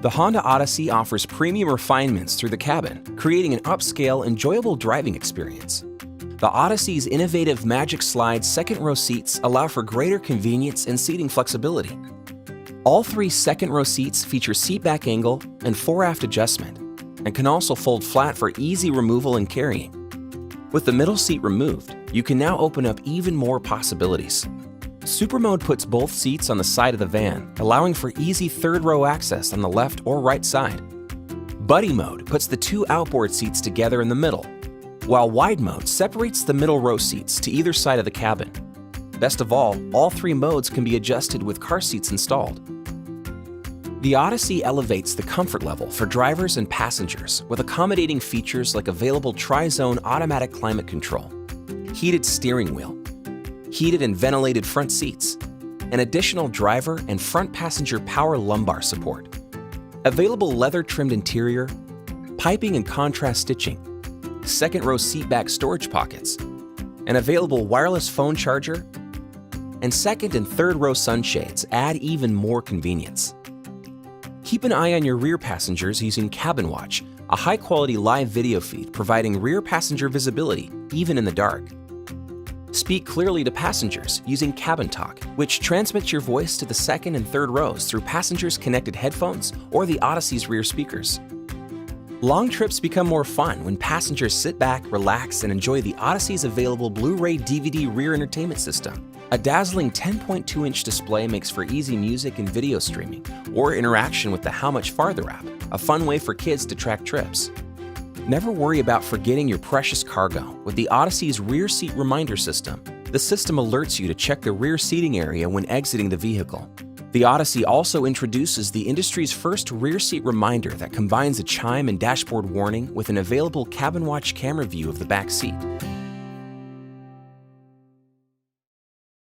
The Honda Odyssey offers premium refinements through the cabin, creating an upscale, enjoyable driving experience. The Odyssey's innovative Magic Slide second-row seats allow for greater convenience and seating flexibility. All 3 second-row seats feature seat back angle and fore-aft adjustment, and can also fold flat for easy removal and carrying. With the middle seat removed, you can now open up even more possibilities. Super Mode puts both seats on the side of the van, allowing for easy third-row access on the left or right side. Buddy Mode puts the 2 outboard seats together in the middle, while Wide Mode separates the middle row seats to either side of the cabin. Best of all 3 modes can be adjusted with car seats installed. The Odyssey elevates the comfort level for drivers and passengers with accommodating features like available tri-zone automatic climate control, heated steering wheel, heated and ventilated front seats, and additional driver and front passenger power lumbar support. Available leather-trimmed interior, piping and contrast stitching, second-row seatback storage pockets, an available wireless phone charger, and second and third-row sunshades add even more convenience. Keep an eye on your rear passengers using Cabin Watch, a high-quality live video feed providing rear passenger visibility even in the dark. Speak clearly to passengers using Cabin Talk, which transmits your voice to the second and third rows through passengers' connected headphones or the Odyssey's rear speakers. Long trips become more fun when passengers sit back, relax, and enjoy the Odyssey's available Blu-ray DVD rear entertainment system. A dazzling 10.2-inch display makes for easy music and video streaming, or interaction with the How Much Farther app, a fun way for kids to track trips. Never worry about forgetting your precious cargo with the Odyssey's rear seat reminder system. The system alerts you to check the rear seating area when exiting the vehicle. The Odyssey also introduces the industry's first rear seat reminder that combines a chime and dashboard warning with an available Cabin Watch camera view of the back seat.